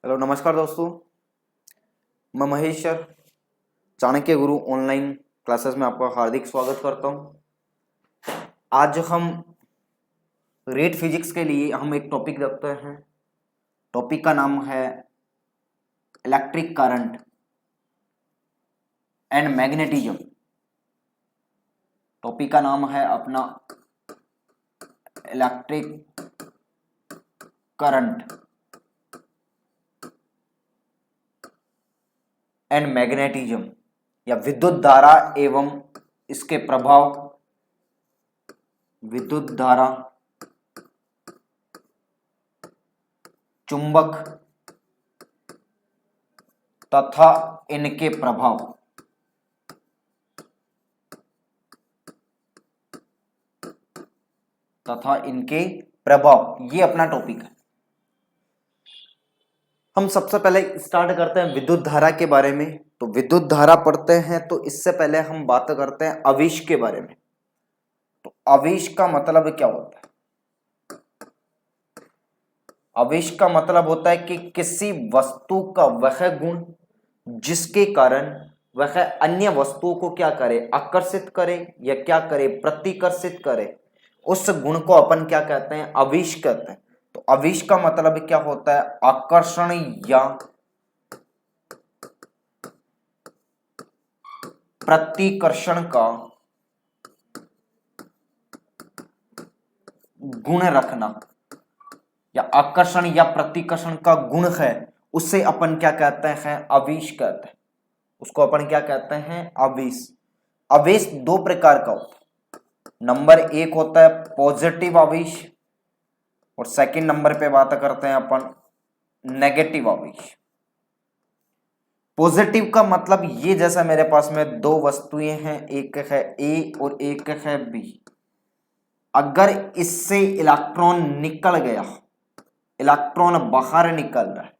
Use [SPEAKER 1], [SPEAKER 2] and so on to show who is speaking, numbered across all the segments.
[SPEAKER 1] Hello नमस्कार दोस्तों। मैं महेश सर, चाणक्य गुरु ऑनलाइन क्लासेस में आपका हार्दिक स्वागत करता हूं। आज हम रेट फिजिक्स के लिए हम एक टॉपिक रखते हैं। टॉपिक का नाम है electric current and magnetism. Topic का नाम है अपना इलेक्ट्रिक करंट एंड मैग्नेटिज्म या विद्युत धारा एवं इसके प्रभाव। विद्युत धारा, चुंबक तथा इनके प्रभाव। ये अपना टॉपिक है। हम सबसे पहले स्टार्ट करते हैं विद्युत धारा के बारे में। तो विद्युत धारा पढ़ते हैं तो इससे पहले हम बात करते हैं आवेश के बारे में। तो आवेश का मतलब क्या होता है? आवेश का मतलब होता है कि किसी वस्तु का वह गुण जिसके कारण वह अन्य वस्तुओं को क्या करे, आकर्षित करे या क्या करे, प्रतिकर्षित करे। उस गुण को अपन क्या कहते हैं? आवेश कहते हैं। तो आवेश का मतलब क्या होता है? आकर्षण या प्रतिकर्षण का गुण रखना, या आकर्षण या प्रतिकर्षण का गुण है, उसे अपन क्या कहते हैं? आवेश कहते हैं। उसको अपन क्या कहते हैं? आवेश। आवेश दो प्रकार का होता है। नंबर एक होता है पॉजिटिव आवेश और सेकंड नंबर पे बात करते हैं अपन नेगेटिव आवेश। पॉजिटिव का मतलब ये, जैसा मेरे पास में दो वस्तुएं हैं, एक है ए और एक है बी। अगर इससे इलेक्ट्रॉन निकल गया, इलेक्ट्रॉन बाहर निकल रहा है,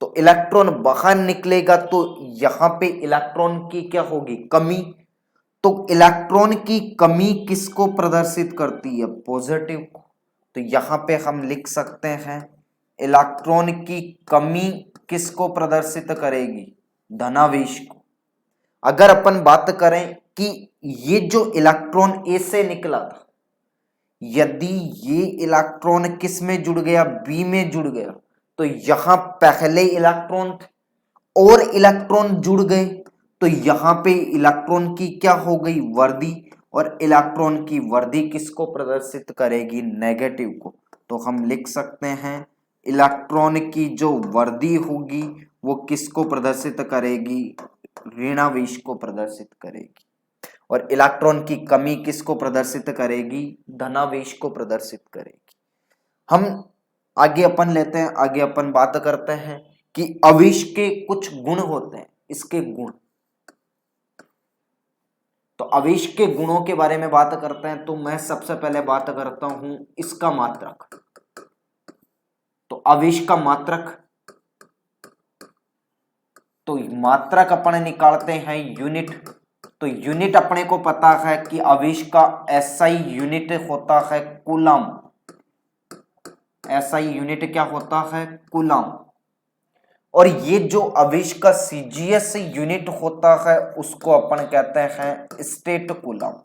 [SPEAKER 1] तो इलेक्ट्रॉन बाहर निकलेगा तो यहां पे इलेक्ट्रॉन की क्या होगी? कमी। तो इलेक्ट्रॉन की कमी किसको प्रदर्शित करती है? पॉजिटिव को। तो यहां पे हम लिख सकते हैं इलेक्ट्रॉन की कमी किसको प्रदर्शित करेगी? धनावेश को। अगर अपन बात करें कि ये जो इलेक्ट्रॉन ए से निकला था, यदि ये इलेक्ट्रॉन किस में जुड़ गया? बी में जुड़ गया, तो यहां पहले इलेक्ट्रॉन थे और इलेक्ट्रॉन जुड़ गए, तो यहां पे इलेक्ट्रॉन की क्या हो गई? वर्दी। और इलेक्ट्रॉन की वर्दी किसको प्रदर्शित करेगी? नेगेटिव को। तो हम लिख सकते हैं इलेक्ट्रॉन की जो वर्दी होगी वो किसको प्रदर्शित करेगी? ऋणावेश को प्रदर्शित करेगी। और इलेक्ट्रॉन की कमी किसको प्रदर्शित करेगी? धनावेश को प्रदर्शित करेगी। हम आगे अपन लेते हैं, आगे अपन बात करते हैं कि आवेश के कुछ गुण होते हैं, इसके गुण। तो आवेश के गुणों के बारे में बात करते हैं तो मैं सबसे पहले बात करता हूं इसका मात्रक। तो आवेश का मात्रक, तो मात्रक अपन निकालते हैं यूनिट। तो यूनिट अपने को पता है कि आवेश का एसआई यूनिट होता है कूलम। एसआई यूनिट क्या होता है? कूलम। और ये जो आवेश का सीजीएस यूनिट होता है उसको अपन कहते हैं स्टेट कूलम।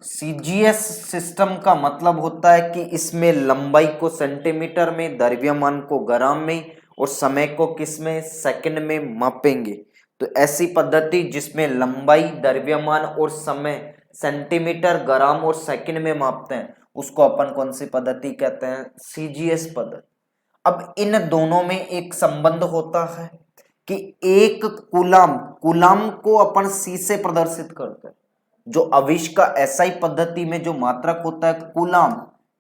[SPEAKER 1] सीजीएस सिस्टम का मतलब होता है कि इसमें लंबाई को सेंटीमीटर में, द्रव्यमान को ग्राम में और समय को किस में? सेकंड में मापेंगे। तो ऐसी पद्धति जिसमें लंबाई, द्रव्यमान और समय सेंटीमीटर, ग्राम और सेकंड में मापते हैं उसको अपन कौन सी पद्धति कहते हैं? सीजीएस पद्धति। अब इन दोनों में एक संबंध होता है कि एक कूलम, कूलम को अपन सी से प्रदर्शित करते हैं। जो आवेश का एसआई पद्धति में जो मात्रक होता है कूलम,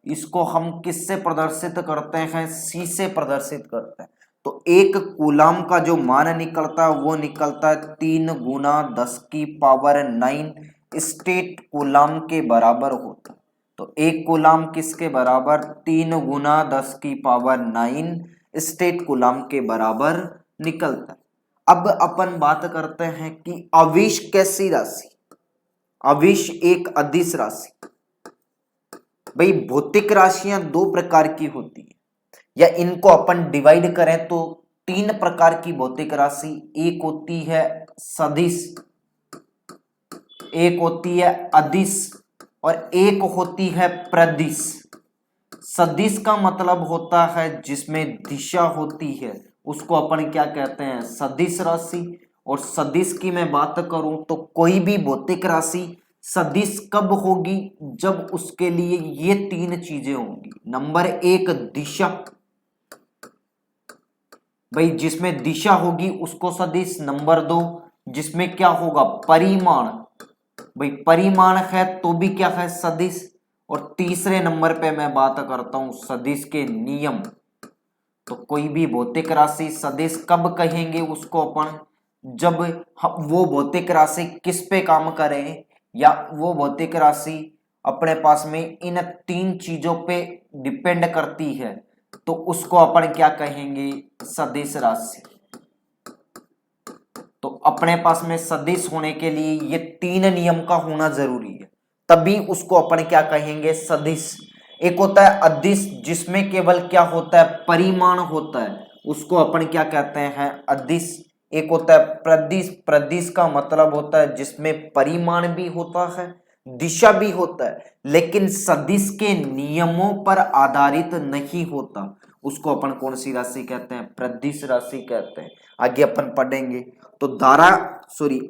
[SPEAKER 1] इसको हम किससे प्रदर्शित करते हैं? सी से प्रदर्शित करते हैं। तो एक कूलम का जो मान निकलता है वो निकलता है 3 गुना 10 की पावर 9 स्टेट कूलम के बराबर होता है। तो एक कूलम किसके बराबर? 3 गुना 10 की पावर 9 स्टेट कूलम के बराबर निकलता है। अब अपन बात करते हैं कि आवेश कैसी राशि? आवेश एक अदिश राशि। भाई भौतिक राशियां दो प्रकार की होती है, या इनको अपन डिवाइड करें तो तीन प्रकार की भौतिक राशि, एक होती है सदिश, एक होती है अदिश और एक होती है प्रदिश। सदिश का मतलब होता है जिसमें दिशा होती है, उसको अपन क्या कहते हैं, सदिश राशि। और सदिश की मैं बात करूं तो कोई भी भौतिक राशि सदिश कब होगी, जब उसके लिए ये तीन चीजें होंगी। नंबर एक दिशा, भाई जिसमें दिशा होगी उसको सदिश। नंबर दो जिसमें क्या होगा, परिमाण, भाई परिमाण है तो भी क्या है, सदिश। और तीसरे नंबर पे मैं बात करता हूं सदिश के नियम। तो कोई भी भौतिक राशि सदिश कब कहेंगे उसको अपन, जब वो भौतिक राशि किस पे काम करे, या वो भौतिक राशि अपने पास में इन तीन चीजों पे डिपेंड करती है, तो उसको अपन क्या कहेंगे, सदिश राशि। तो अपने पास में सदिश होने के लिए ये तीन नियम का होना जरूरी है, तभी उसको अपन क्या कहेंगे, सदिश। एक होता है अदिश जिसमें केवल क्या होता है, परिमाण होता है, उसको अपन क्या कहते हैं, अदिश। एक होता है प्रदिश, प्रदिश का मतलब होता है जिसमें परिमाण भी होता है, दिशा भी होता है, लेकिन सदिश के नियमों पर आधारित नहीं होता, उसको अपन कौन सी राशि कहते हैं, प्रदिश राशि कहते हैं। आगे अपन पढ़ेंगे। तो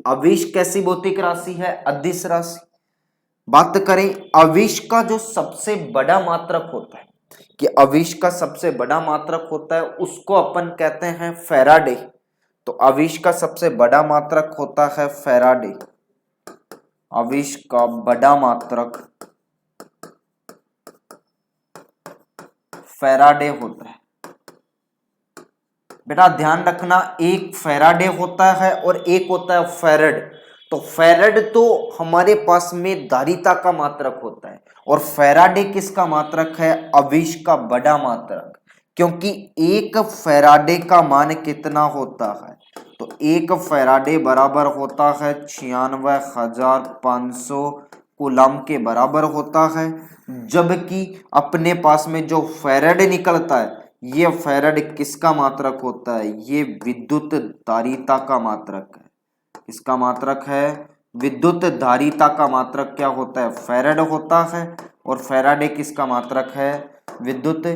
[SPEAKER 1] आवेश कैसी भौतिक राशि है, अदिश राशि। बात करें आवेश का जो सबसे बड़ा मात्रक होता है, कि आवेश का सबसे बड़ा मात्रक होता है उसको अपन कहते हैं फैराडे। तो आवेश का सबसे बड़ा मात्रक होता है फैराडे। आवेश का बड़ा मात्रक फैराडे होता है। बेटा ध्यान रखना, एक फैराडे होता है और एक होता है फैरड। तो फैरड तो हमारे पास में धारिता का मात्रक होता है, और फैराडे किसका मात्रक है, आवेश का बड़ा मात्रक। क्योंकि एक फैराडे का मान कितना होता है, तो एक फैराडे बराबर होता है 96,500 कूलम के बराबर होता है। जबकि अपने पास में जो फैरड निकलता है, ये फैरड किसका मात्रक होता है, ये विद्युत धारिता का मात्रक है। इसका मात्रक है विद्युत धारिता का मात्रक क्या होता है, फैरड होता है। और फैराडे किसका मात्रक है, विद्युत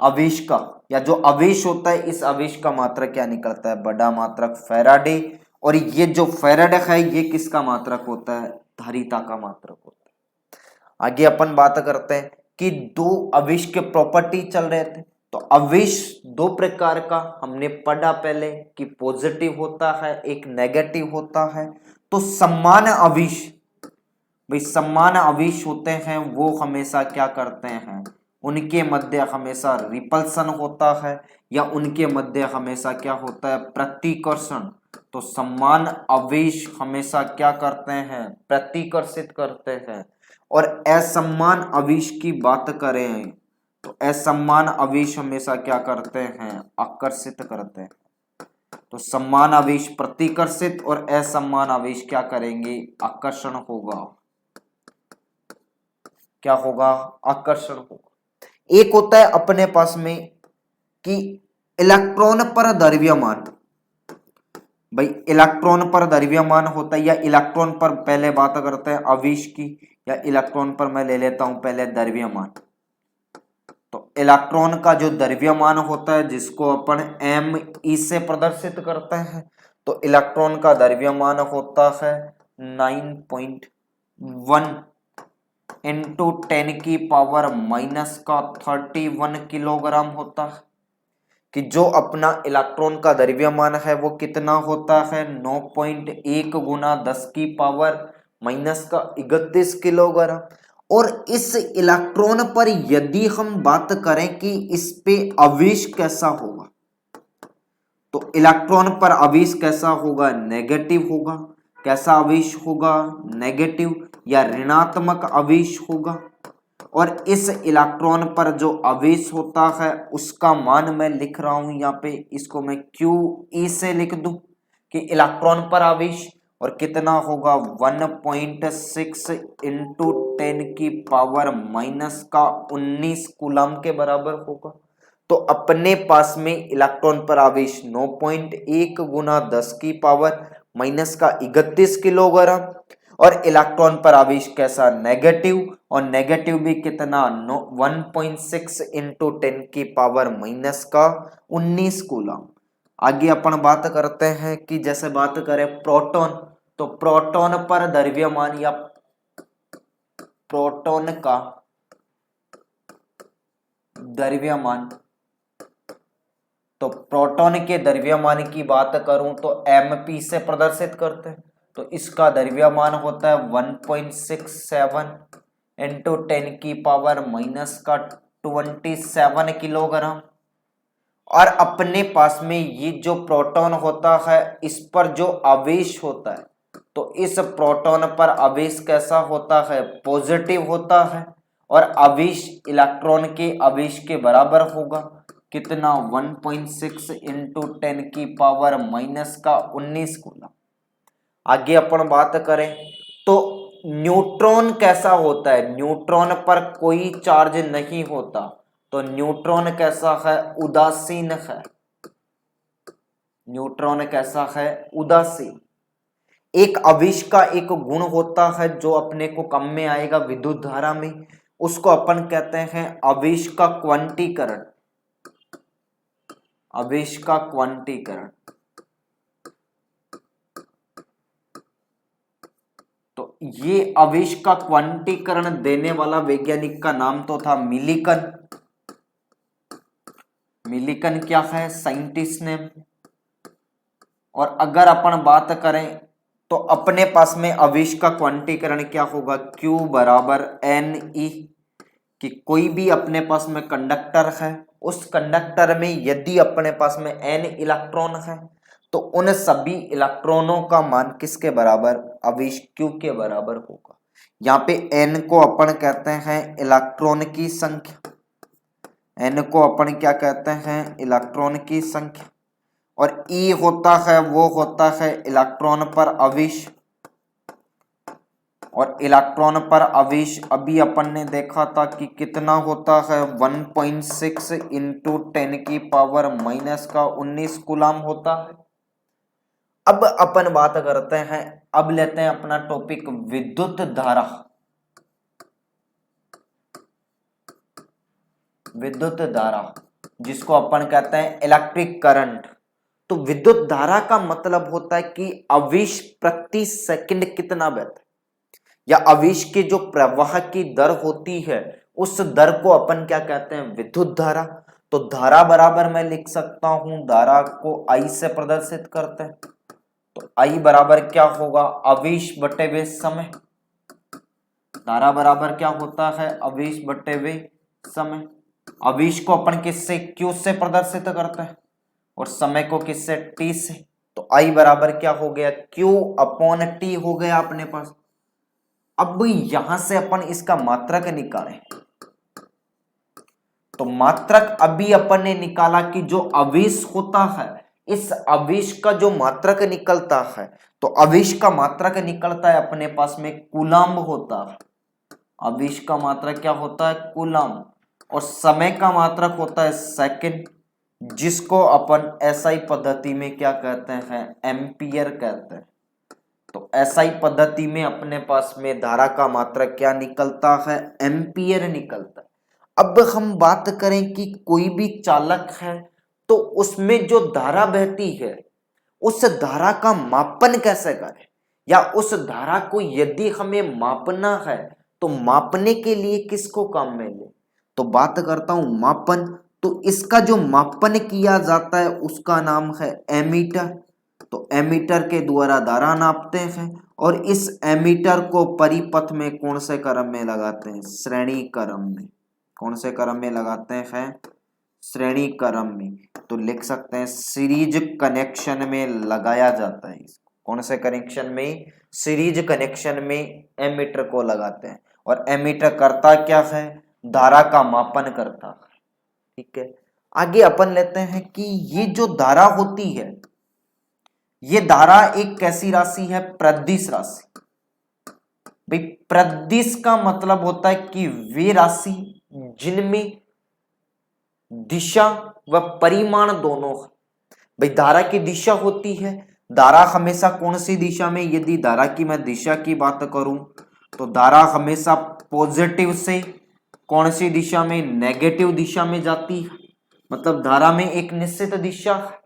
[SPEAKER 1] आवेश का, या जो आवेश होता है इस आवेश का मात्रक क्या निकलता है, बड़ा मात्रक फैराडे। और ये जो फैरड है ये किसका मात्रक होता है, धारिता का मात्रक होता है। आगे अपन बात करते हैं कि दो आवेश के प्रॉपर्टी चल रहे थे। तो आवेश दो प्रकार का हमने पढ़ा पहले, कि पॉजिटिव होता है, एक नेगेटिव होता है। तो समान आवेश, भाई समान आवेश होते हैं वो हमेशा क्या करते हैं, उनके मध्य हमेशा रिपल्सन होता है, या उनके मध्य हमेशा क्या होता है, प्रतिकर्षण। तो समान आवेश हमेशा क्या करते हैं, प्रतिकर्षित करते हैं। और असमान आवेश की बात करें तो असमान आवेश हमेशा क्या करते हैं, आकर्षित करते हैं। तो समान आवेश प्रतिकर्षित और असमान आवेश क्या करेंगे, आकर्षण होगा। क्या होगा, आकर्षण होगा। एक होता है अपने पास में कि इलेक्ट्रॉन पर द्रव्यमान, भाई इलेक्ट्रॉन पर द्रव्यमान होता है, या इलेक्ट्रॉन पर पहले बात करते हैं आवेश की, या इलेक्ट्रॉन पर मैं ले लेता हूं पहले द्रव्यमान। तो इलेक्ट्रॉन का जो द्रव्यमान होता है जिसको अपन m से प्रदर्शित करते हैं, तो इलेक्ट्रॉन का द्रव्यमान होता है 9.1 इंटू 10 की पावर माइनस का 31 किलोग्राम होता है। कि जो अपना इलेक्ट्रॉन का द्रव्यमान है वो कितना होता है, 9.1 गुना 10 की पावर माइनस का 31 किलोग्राम। और इस इलेक्ट्रॉन पर यदि हम बात करें कि इस पे आवेश कैसा होगा, तो इलेक्ट्रॉन पर आवेश कैसा होगा, नेगेटिव होगा। कैसा आवेश होगा, नेगेटिव या ऋणात्मक आवेश होगा। और इस इलेक्ट्रॉन पर जो आवेश होता है उसका मान मैं लिख रहा हूं यहाँ पे, इसको मैं QE से लिख दूं कि इलेक्ट्रॉन पर आवेश, और कितना होगा 1.6 इंटू 10⁻⁻⁻19 कूलम के बराबर होगा। तो अपने पास में इलेक्ट्रॉन पर आवेश 9.1 गुना 10⁻⁻31 किलोग्राम और इलेक्ट्रॉन पर आवेश कैसा नेगेटिव, और नेगेटिव भी कितना 1.6 इंटू 10⁻⁻19 कूलम। आगे अपन बात करते हैं कि जैसे बात करें प्रोटॉन, तो प्रोटॉन पर द्रव्यमान या प्रोटॉन का द्रव्यमान, तो प्रोटॉन के द्रव्यमान की बात करूं तो mp से प्रदर्शित करते हैं। तो इसका द्रव्यमान होता है 1.67 इंटू 10⁻⁻27 किलोग्राम। और अपने पास में ये जो प्रोटॉन होता है इस पर जो आवेश होता है, तो इस प्रोटॉन पर आवेश कैसा होता है, पॉजिटिव होता है, और आवेश इलेक्ट्रॉन के आवेश के बराबर होगा कितना 1.6 इंटू 10⁻⁻19 कूलम। आगे अपन बात करें तो न्यूट्रॉन कैसा होता है, न्यूट्रॉन पर कोई चार्ज नहीं होता, तो न्यूट्रॉन कैसा है, उदासीन है। न्यूट्रॉन कैसा है, उदासीन। एक आवेश का एक गुण होता है जो अपने को कम में आएगा विद्युत धारा में, उसको अपन कहते हैं आवेश का क्वांटीकरण। आवेश का क्वांटीकरण। तो ये आवेश का क्वांटीकरण देने वाला वैज्ञानिक का नाम तो था मिलिकन। मिलिकन क्या है, साइंटिस्ट नेम। और अगर अपन बात करें तो अपने पास में आवेश का क्वांटीकरण क्या होगा, Q बराबर Ne, कि कोई भी अपने पास में कंडक्टर है, उस कंडक्टर में यदि अपने पास में n इलेक्ट्रॉन है तो उन सभी इलेक्ट्रॉनों का मान किसके बराबर, आवेश Q के बराबर होगा। यहाँ पे n को अपन कहते हैं इलेक्ट्रॉन की संख्या, n को अपन क्या कहते हैं, इलेक्ट्रॉन की संख्या, और E होता है वो होता है इलेक्ट्रॉन पर आवेश। और इलेक्ट्रॉन पर आवेश अभी अपन ने देखा था कि कितना होता है 1.6 इंटू 10⁻⁻19 कूलम होता है। अब अपन बात करते हैं, अब लेते हैं अपना टॉपिक विद्युत धारा। विद्युत धारा जिसको अपन कहते हैं इलेक्ट्रिक करंट। तो विद्युत धारा का मतलब होता है कि आवेश प्रति सेकंड कितना बहता है, या आवेश के जो प्रवाह की दर होती है उस दर को अपन क्या कहते हैं, विद्युत धारा। तो धारा बराबर मैं लिख सकता हूं, धारा को I से प्रदर्शित करते हैं। तो I बराबर क्या होगा, आवेश बटे वे समय। धारा बराबर क्या होता है, आवेश बटे वे समय। आवेश को अपन किससे, Q से प्रदर्शित करते हैं, और समय को किससे, T से। तो I बराबर क्या हो गया, Q अपॉन T हो गया अपने पास। अब यहां से अपन इसका मात्रक निकालें, तो मात्रक अभी अपन ने निकाला कि जो आवेश होता है, इस आवेश का जो मात्रक निकलता है, तो आवेश का मात्रक निकलता है अपने पास में कूलम्ब होता है। आवेश का मात्रक क्या होता है, कूलम्ब। और समय का मात्रक होता है सेकंड, जिसको अपन एसआई पद्धति में क्या कहते हैं, एम्पियर कहते हैं। तो एसआई पद्धति में अपने पास में धारा का मात्रक क्या निकलता है, एम्पियर निकलता है। अब हम बात करें कि कोई भी चालक है तो उसमें जो धारा बहती है उस धारा का मापन कैसे करें, या उस धारा को यदि हमें मापना है तो मापने के लिए किसको काम में ले, तो बात करता हूं मापन। तो इसका जो मापन किया जाता है उसका नाम है एमीटर। तो एमीटर के द्वारा धारा नापते हैं, और इस एमीटर को परिपथ में कौन से क्रम में लगाते हैं, श्रेणी क्रम में। कौन से क्रम में लगाते हैं, श्रेणी क्रम में। तो लिख सकते हैं सीरीज कनेक्शन में लगाया जाता है इसको। कौन से कनेक्शन में, सीरीज कनेक्शन में एमीटर को लगाते हैं। और एमीटर करता क्या है, धारा का मापन करता है। ठीक है, आगे अपन लेते हैं कि ये जो धारा होती है ये धारा एक कैसी राशि है? प्रदिश राशि। भाई प्रदिश का मतलब होता है कि वे राशि जिनमें दिशा व परिमाण दोनों है। भाई धारा की दिशा होती है, धारा हमेशा कौन सी दिशा में, यदि धारा की मैं दिशा की बात करूं तो धारा हमेशा पॉजिटिव से कौन सी दिशा में, नेगेटिव दिशा में जाती है। मतलब धारा में एक निश्चित दिशा है,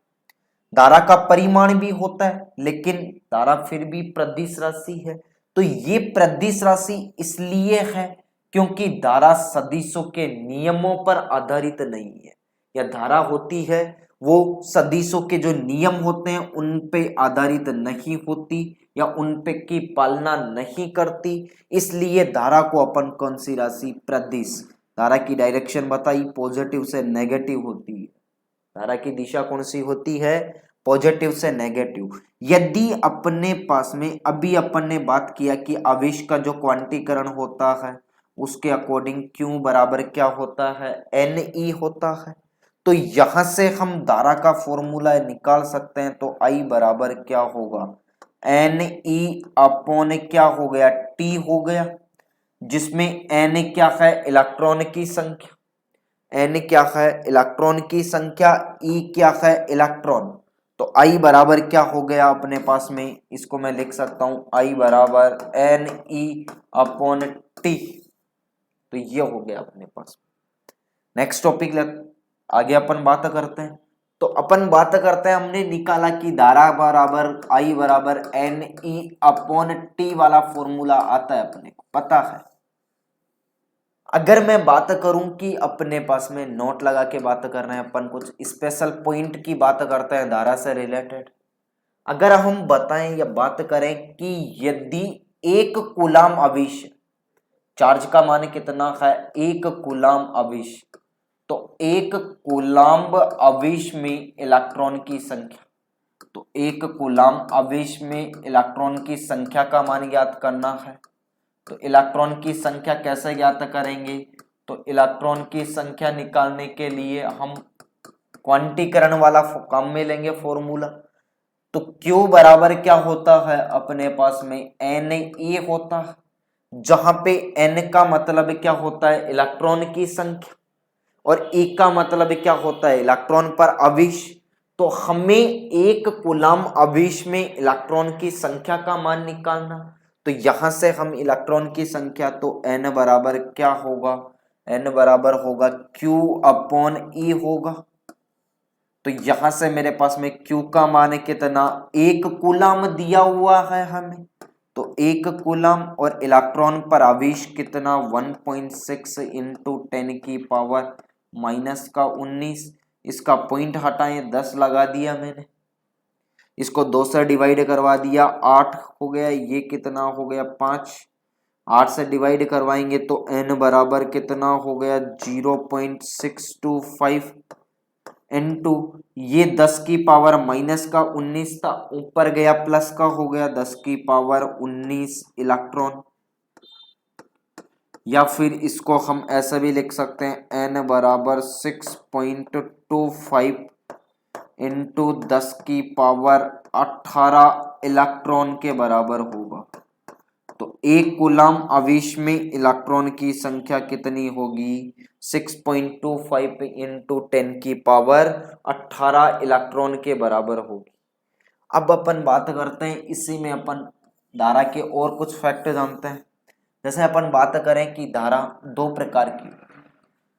[SPEAKER 1] धारा का परिमाण भी होता है, लेकिन धारा फिर भी प्रदिश राशि है। तो ये प्रदिश राशि इसलिए है क्योंकि धारा सदिशों के नियमों पर आधारित नहीं है। या धारा होती है वो सदिशों के जो नियम होते हैं उन पे आधारित नहीं होती या उन पे की पालना नहीं करती, इसलिए धारा को अपन कौन सी राशि? प्रदिश। धारा की डायरेक्शन बताई, पॉजिटिव से नेगेटिव होती है। धारा की दिशा कौन सी होती है? पॉजिटिव से नेगेटिव। यदि अपने पास में अभी अपन ने बात किया कि आवेश का जो क्वांटीकरण होता है उसके अकॉर्डिंग Q बराबर क्या होता है? Ne होता है। तो यहां से हम धारा का फॉर्मूला निकाल सकते हैं। तो I बराबर क्या होगा? Ne अपॉन क्या हो गया? T हो गया, जिसमें N क्या है? इलेक्ट्रॉन की संख्या। N क्या है? इलेक्ट्रॉन की संख्या। E क्या है? इलेक्ट्रॉन। तो I बराबर क्या हो गया अपने पास में? इसको मैं लिख सकता हूं I बराबर Ne अपॉन T। तो ये हो गया अपने पास। नेक्स्ट टॉपिक आगे अपन बात करते हैं। तो अपन बात करते हैं, हमने निकाला कि धारा बराबर I बराबर Ne अपॉन T वाला फॉर्मूला आता है, अपने को पता है। अगर मैं बात करूं कि अपने पास में नोट लगा के बात कर रहे हैं, अपन कुछ स्पेशल पॉइंट की बात करते हैं धारा से रिलेटेड। अगर हम बताएं या बात करें कि यदि एक कूलाम आवेश, चार्ज का मान कितना है? एक कूलाम आवेश, तो एक कूलाम आवेश में इलेक्ट्रॉन की संख्या, तो एक कूलाम आवेश में इलेक्ट्रॉन की संख्या का मान ज्ञात करना है। तो इलेक्ट्रॉन की संख्या कैसे ज्ञात करेंगे? तो इलेक्ट्रॉन की संख्या निकालने के लिए हम क्वांटीकरण वाला काम में लेंगे फॉर्मूला। तो Q बराबर क्या होता है अपने पास में? Ne होता है, जहां पे N का मतलब क्या होता है? इलेक्ट्रॉन की संख्या, और E का मतलब क्या होता है? इलेक्ट्रॉन पर आवेश। तो हमें एक कूलाम आवेश में इलेक्ट्रॉन की संख्या का मान निकालना। तो यहां से हम इलेक्ट्रॉन की संख्या, तो N बराबर क्या होगा? N बराबर होगा Q अपॉन E होगा। तो यहां से मेरे पास में Q का मान कितना? एक कूलाम दिया हुआ है हमें, तो एक कूलाम, और इलेक्ट्रॉन पर आवेश कितना? 1.6 इंटू 10 की पावर माइनस का 19। इसका पॉइंट हटाएं, 10 लगा दिया मैंने, इसको 2 से डिवाइड करवा दिया, 8 हो गया। ये कितना हो गया? 5। 8 से डिवाइड करवाएंगे तो N बराबर कितना हो गया? 0.625 इंटू, ये 10 की पावर माइनस का 19 था, ऊपर गया प्लस का हो गया 10 की पावर 19 इलेक्ट्रॉन। या फिर इसको हम ऐसे भी लिख सकते हैं, N बराबर 6.25 इंटू 10 की पावर 18 इलेक्ट्रॉन के बराबर होगा। तो एक कूलाम आवेश में इलेक्ट्रॉन की संख्या कितनी होगी? 6.25 इंटू 10 की पावर 18 इलेक्ट्रॉन के बराबर होगी। अब अपन बात करते हैं, इसी में अपन धारा के और कुछ फैक्ट जानते हैं। जैसे अपन बात करें कि धारा दो प्रकार की,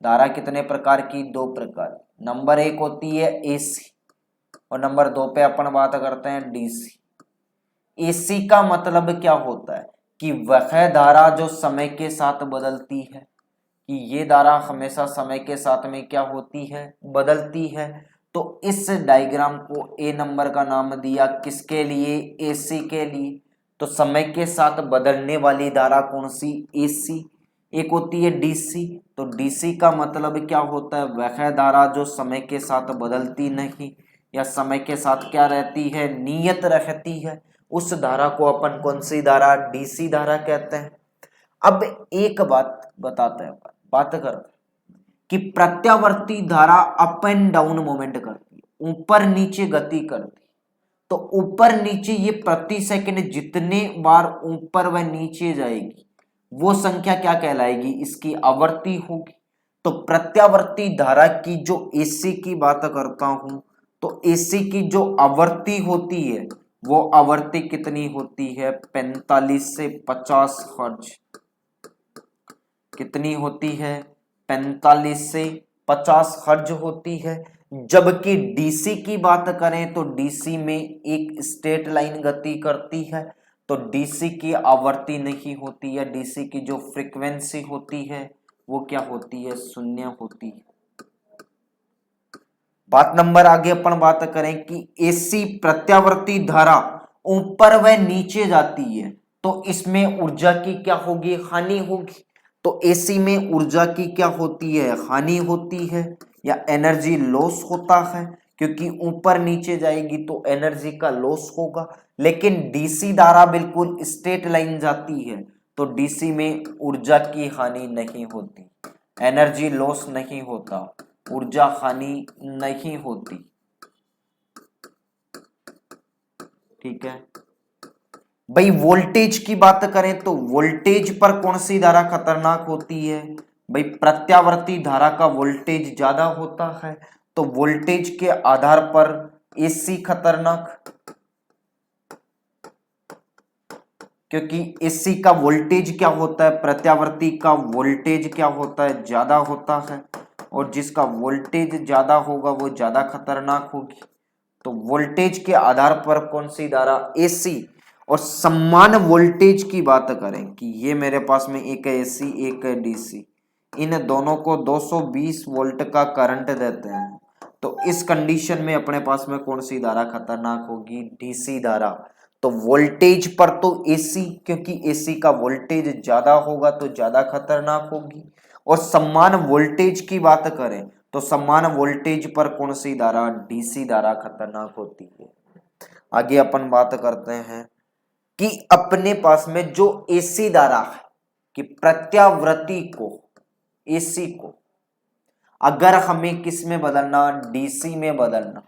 [SPEAKER 1] धारा कितने प्रकार की? दो प्रकार। नंबर 1 होती है AC, और नंबर 2 पे अपन बात करते हैं DC। AC का मतलब क्या होता है? कि वह धारा जो समय के साथ बदलती है, कि ये धारा हमेशा समय के साथ में क्या होती है? बदलती है। तो इस डायग्राम को A नंबर का नाम दिया, किसके लिए? AC के लिए। तो समय के साथ बदलने वाली धारा कौन सी? AC। एक होती है DC। तो DC का मतलब क्या होता है? वह धारा जो समय के साथ बदलती नहीं, या समय के साथ क्या रहती है? नियत रहती है। उस धारा को अपन कौन सी धारा? DC धारा कहते हैं। अब एक बात बताते हैं, बात करते हैं कि प्रत्यावर्ती धारा अप एंड डाउन मोमेंट करती है, ऊपर नीचे गति करती है। तो ऊपर नीचे ये प्रति सेकंड जितने बार ऊपर व नीचे जाएगी वो संख्या क्या कहलाएगी, इसकी आवर्ती होगी। तो प्रत्यावर्ती धारा की जो एसी की बात करता हूं, तो एसी की जो आवर्ती होती है वो आवर्ती कितनी होती है, 45 से 50 हर्ट्ज। कितनी होती है, 45 से 50 हर्ट्ज होती है। जबकि डीसी की बात करें तो डीसी में एक स्ट्रेट लाइन गति करती है, तो डीसी की आवर्ती नहीं होती है, डीसी की जो फ्रीक्वेंसी होती है वो क्या होती है, शून्य होती है। बात नंबर आगे अपन बात करें कि एसी प्रत्यावर्ती धारा ऊपर व नीचे जाती है तो इसमें ऊर्जा की क्या होगी, हानि होगी। तो एसी में ऊर्जा की क्या होती है, हानि होती है या एनर्जी लॉस होता है, क्योंकि ऊपर नीचे जाएगी तो एनर्जी का लॉस होगा। लेकिन डीसी धारा बिल्कुल स्ट्रेट लाइन जाती है तो डीसी में ऊर्जा की हानि नहीं होती, एनर्जी लॉस नहीं होता, ऊर्जा हानि नहीं होती। ठीक है भाई। वोल्टेज की बात करें तो वोल्टेज पर कौन सी धारा खतरनाक होती है, भाई प्रत्यावर्ती धारा का वोल्टेज ज्यादा होता है, तो वोल्टेज के आधार पर एसी खतरनाक, क्योंकि एसी का वोल्टेज क्या होता है, प्रत्यावर्ती का वोल्टेज क्या होता है, ज्यादा होता है, और जिसका वोल्टेज ज्यादा होगा वो ज्यादा खतरनाक होगी। तो वोल्टेज के आधार पर कौन सी धारा, एसी। और समान वोल्टेज की बात करें कि ये मेरे पास में एक है एसी एक है डीसी, इन दोनों को 220 वोल्ट का करंट देते हैं, तो इस कंडीशन में अपने पास में कौन सी धारा खतरनाक होगी, डीसी धारा। तो वोल्टेज पर तो एसी, क्योंकि एसी का वोल्टेज ज्यादा होगा तो ज्यादा खतरनाक होगी। और समान वोल्टेज की बात करें तो समान वोल्टेज पर कौन सी धारा, डीसी धारा खतरनाक होती है। आगे अपन बात करते हैं कि अपने पास में जो एसी धारा है कि प्रत्यावर्ती को, एसी को अगर हमें किस में बदलना, डीसी में बदलना,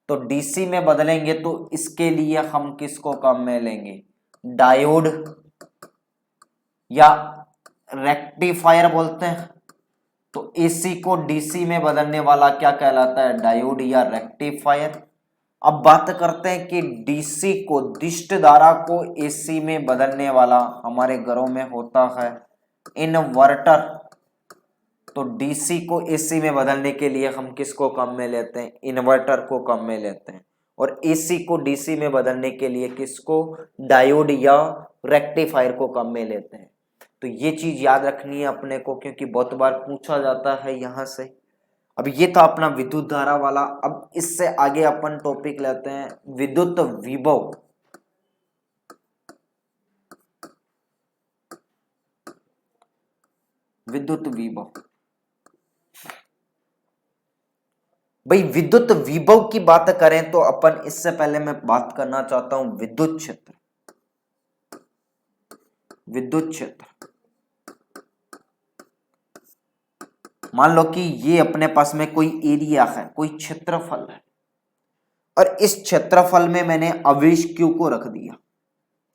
[SPEAKER 1] तो डीसी में बदलेंगे तो इसके लिए हम किसको काम में लेंगे, डायोड या रेक्टिफायर बोलते हैं। तो एसी को डीसी में बदलने वाला क्या कहलाता है, डायोड या रेक्टिफायर। अब बात करते हैं कि डीसी को, दिष्ट धारा को एसी में बदलने वाला हमारे घरों में होता है इन्वर्टर। तो डीसी को एसी में बदलने के लिए हम किसको काम में लेते हैं, इन्वर्टर को काम में लेते हैं। और एसी को डीसी में बदलने के लिए किसको, डायोड या रेक्टिफायर को काम में लेते हैं। तो ये चीज याद रखनी है अपने को, क्योंकि बहुत बार पूछा जाता है यहां से। अब ये था अपना विद्युत धारा वाला। अब इससे आगे अपन टॉपिक लेते हैं विद्युत विभव। विद्युत विभव भाई, विद्युत विभव की बात करें तो अपन, इससे पहले मैं बात करना चाहता हूं विद्युत क्षेत्र। विद्युत क्षेत्र, मान लो कि ये अपने पास में कोई एरिया है, कोई क्षेत्रफल है, और इस क्षेत्रफल में मैंने आवेश Q को रख दिया,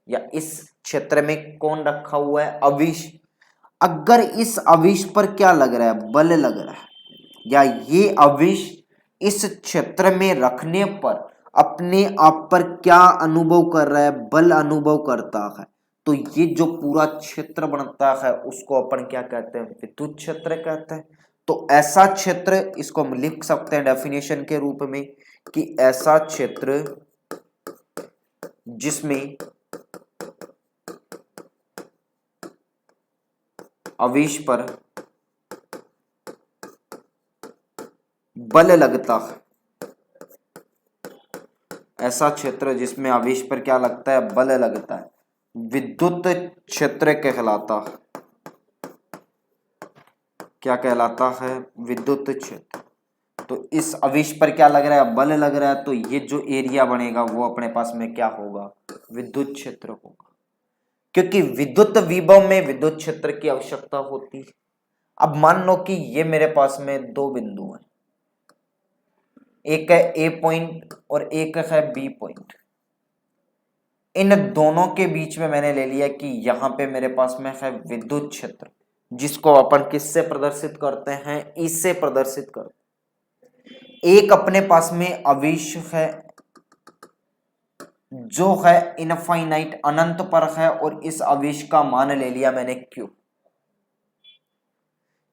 [SPEAKER 1] या इस क्षेत्र में कौन रखा हुआ है, आवेश। अगर इस आवेश पर क्या लग रहा है, बल लग रहा है, या ये आवेश इस क्षेत्र में रखने पर अपने आप पर क्या अनुभव कर रहा है, बल अनुभव करता है, तो ये जो पूरा क्षेत्र बनता है उसको अपन क्या कहते हैं, विद्युत क्षेत्र कहते हैं। तो ऐसा क्षेत्र, इसको हम लिख सकते हैं डेफिनेशन के रूप में कि ऐसा क्षेत्र जिसमें आवेश पर बल लगता है, ऐसा क्षेत्र जिसमें आवेश पर क्या लगता है, बल लगता है, विद्युत क्षेत्र कहलाता है। क्या कहलाता है, विद्युत क्षेत्र। तो इस आवेश पर क्या लग रहा है, बल लग रहा है, तो ये जो एरिया बनेगा वो अपने पास में क्या होगा, विद्युत क्षेत्र होगा। क्योंकि विद्युत विभव में विद्युत क्षेत्र की आवश्यकता होती है। अब मान लो कि ये मेरे पास में दो बिंदु हैं, एक है ए पॉइंट और एक है बी पॉइंट। इन दोनों के बीच में मैंने ले लिया कि यहां पे मेरे पास में है विद्युत क्षेत्र, जिसको अपन किससे प्रदर्शित करते हैं, इससे प्रदर्शित करते हैं। एक अपने पास में आवेश है जो है इनफाइनाइट, अनंत पर है, और इस आवेश का मान ले लिया मैंने Q,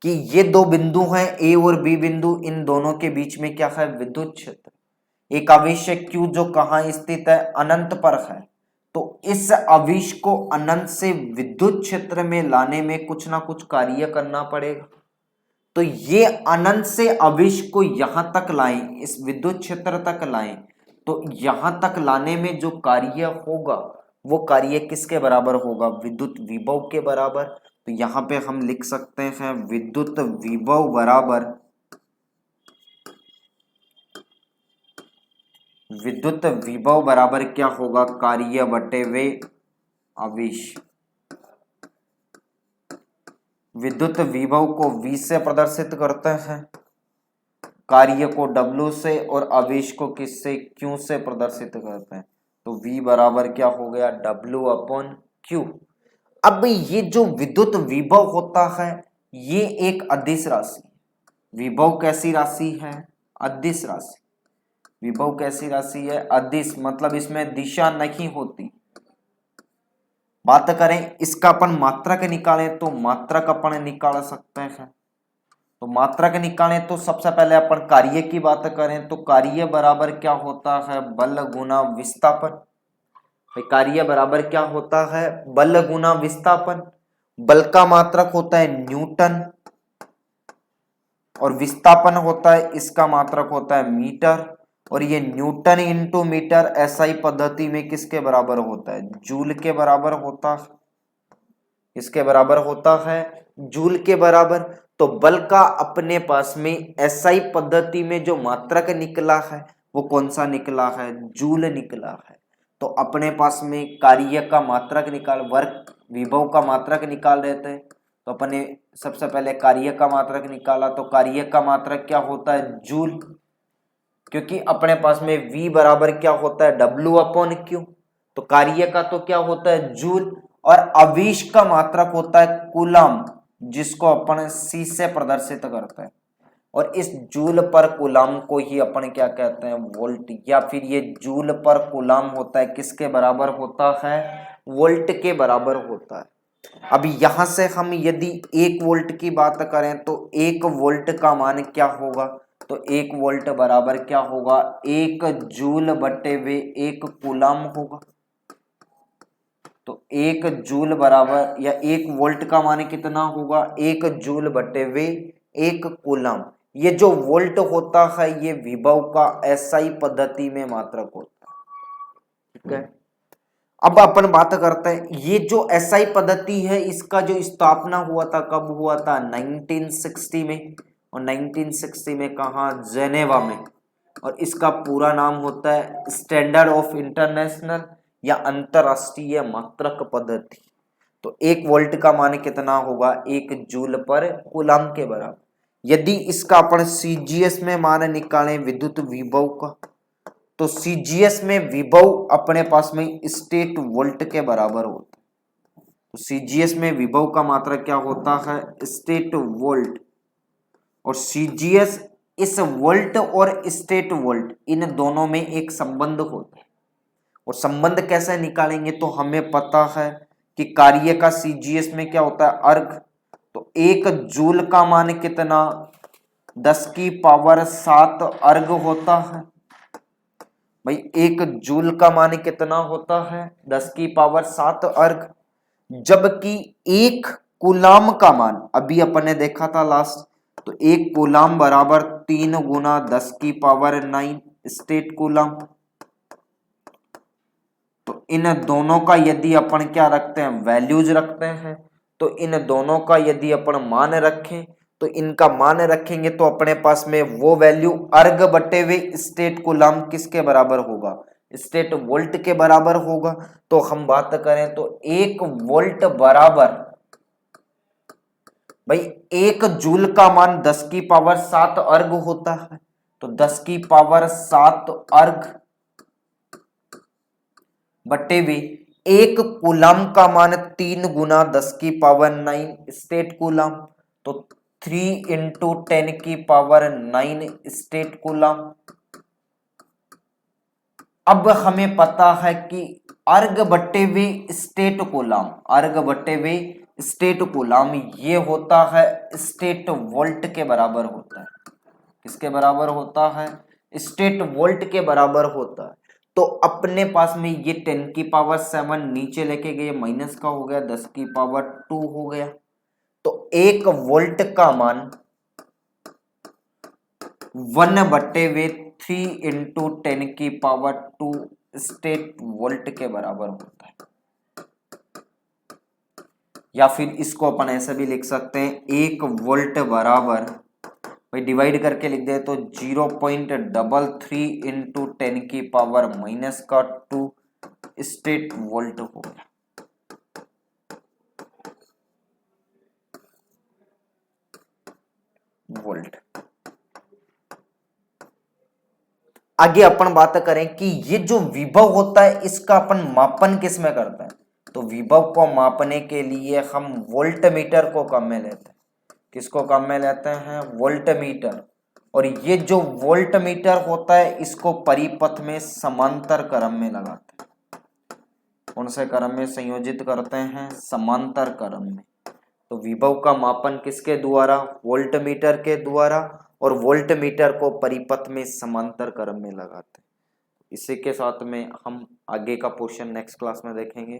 [SPEAKER 1] कि ये दो बिंदु हैं ए और बी बिंदु, इन दोनों के बीच में क्या है, विद्युत क्षेत्र। एक आवेश है Q जो कहां स्थित है, अनंत पर है, तो इस आवेश को अनंत से विद्युत क्षेत्र में लाने में कुछ ना कुछ कार्य करना पड़ेगा। तो ये अनंत से आवेश को यहां तक लाएं, इस विद्युत क्षेत्र तक लाएं, तो यहां तक लाने में जो कार्य होगा वो कार्य किसके बराबर होगा, विद्युत विभव के बराबर। तो यहां पे हम लिख सकते हैं विद्युत विभव बराबर, विद्युत विभव बराबर क्या होगा, कार्य बटे वे आवेश। विद्युत विभव को V से प्रदर्शित करते हैं, कार्य को W से, और आवेश को किससे, Q से प्रदर्शित करते हैं। तो V बराबर क्या हो गया, W/Q। अब ये जो विद्युत विभव होता है ये एक अदिश राशि, विभव कैसी राशि है, अदिश राशि। विभव कैसी राशि है, अदिश, मतलब इसमें दिशा नहीं होती। बात करें इसका अपन मात्रक निकालें तो मात्रक अपन निकाल सकते हैं। तो मात्रक निकालें तो सबसे पहले अपन कार्य की बात करें तो कार्य बराबर क्या होता है, बल गुना विस्थापन। कार्य बराबर क्या होता है, बल गुना विस्थापन। बल का मात्रक होता है न्यूटन और विस्थापन होता है, इसका मात्रक होता है मीटर, और ये न्यूटन इंटू मीटर एसआई पद्धति में किसके बराबर होता है, जूल के बराबर होता है। इसके बराबर होता है जूल के बराबर। तो बल का अपने पास में एसआई पद्धति में जो मात्रक निकला है वो कौन सा निकला है, जूल निकला है। तो अपने पास में कार्य का मात्रक निकाल, वर्क विभव का मात्रक निकाल रहे थे, तो अपने सबसे पहले कार्य का मात्रक निकाला। तो कार्य का मात्रक क्या होता है, जूल, क्योंकि अपने पास में V बराबर क्या होता है, W/Q। तो कार्य का तो क्या होता है, जूल, और आवेश का मात्रक होता है कूलम, जिसको अपन C से प्रदर्शित करते हैं। और इस जूल पर कूलम को ही अपन क्या कहते हैं, वोल्ट, या फिर ये जूल पर कूलम होता है किसके बराबर होता है, वोल्ट के बराबर होता है। अब यहां से हम यदि 1 वोल्ट की बात करें तो 1 वोल्ट का मान क्या होगा, तो 1 वोल्ट बराबर क्या होगा, 1 जूल बटे वे 1 कूलम होगा। तो 1 जूल बराबर, या 1 वोल्ट का मान कितना होगा, 1 जूल बटे वे 1 कूलम। ये जो वोल्ट होता है ये विभव का एसआई पद्धति में मात्रक होता है। ठीक है, अब अपन बात करते हैं ये जो एसआई पद्धति है इसका जो स्थापना हुआ था, कब हुआ था, 1960 में। और 1960 में कहा, जेनेवा में। और इसका पूरा नाम होता है स्टैंडर्ड ऑफ इंटरनेशनल या अंतरराष्ट्रीय मात्रक पद्धति। तो 1 वोल्ट का मान कितना होगा, 1 जूल पर कूलम के बराबर। यदि इसका अपन सीजीएस में मान निकालें विद्युत विभव का, तो सीजीएस में विभव अपने पास में स्टेट वोल्ट के बराबर होता है। तो सीजीएस में विभव का मात्रक क्या होता है, स्टेट वोल्ट। और सीजीएस, इस वोल्ट और स्टेट वोल्ट इन दोनों में एक संबंध होता है। और संबंध कैसे निकालेंगे, तो हमें पता है कि कार्य का सीजीएस में क्या होता है, अर्घ। तो 1 जूल का मान कितना, 10⁻7 अर्घ होता है। भाई 1 जूल का मान कितना होता है, 10⁻7 अर्घ। जबकि 1 कूलाम का मान, अभी अपन ने देखा था लास्ट, तो 1 कूलाम बराबर 3 गुना 10⁹ स्टेट कूलाम। तो इन दोनों का यदि अपन क्या रखते हैं, वैल्यूज रखते हैं, तो इन दोनों का यदि अपन मान रखें तो इनका मान रखेंगे तो अपने पास में वो वैल्यू अर्ग बटे हुए स्टेट कूलम किसके बराबर होगा, स्टेट वोल्ट के बराबर होगा। तो हम बात करें तो 1 वोल्ट बराबर, भाई 1 जूल का मान 10⁻7 अर्ग होता है। तो 10⁻7 अर्ग बट्टे वी। एक कूलम का मान 3 गुना 10 की पावर 9 स्टेट कूलम, तो 3 इंटू 10 की पावर 9 स्टेट कूलम। अब हमें पता है कि अर्ग बट्टे वे स्टेट कूलम, अर्ग बट्टे वे स्टेट कूलम ये होता है स्टेट वोल्ट के बराबर होता है। किसके बराबर होता है? स्टेट वोल्ट के बराबर होता है। तो अपने पास में ये 10 की पावर 7 नीचे लेके गए, माइनस का हो गया, 10 की पावर 2 हो गया। तो 1 वोल्ट का मान 1/3 इंटू 10 की पावर 2 स्टेट वोल्ट के बराबर होता है। या फिर इसको अपन ऐसे भी लिख सकते हैं, 1 वोल्ट बराबर, भाई डिवाइड करके लिख दे तो 0.33 इंटू 10 की पावर माइनस का 2 स्टेट वोल्ट हो गया। वोल्ट। आगे अपन बात करें कि ये जो विभव होता है इसका अपन मापन किस में करते हैं, तो विभव को मापने के लिए हम वोल्ट मीटर को काम में लेते हैं। किसको काम में लेते हैं? Volt meter. और ये जो वोल्ट मीटर होता है इसको परिपथ में समांतर क्रम में लगाते हैं। कौन से क्रम में संयोजित करते हैं? समांतर क्रम में। तो विभव का मापन किसके द्वारा? वोल्ट मीटर के द्वारा। और वोल्ट मीटर को परिपथ में समांतर क्रम में लगाते हैं। इसी के साथ में हम आगे का क्वेश्चन नेक्स्ट क्लास में देखेंगे।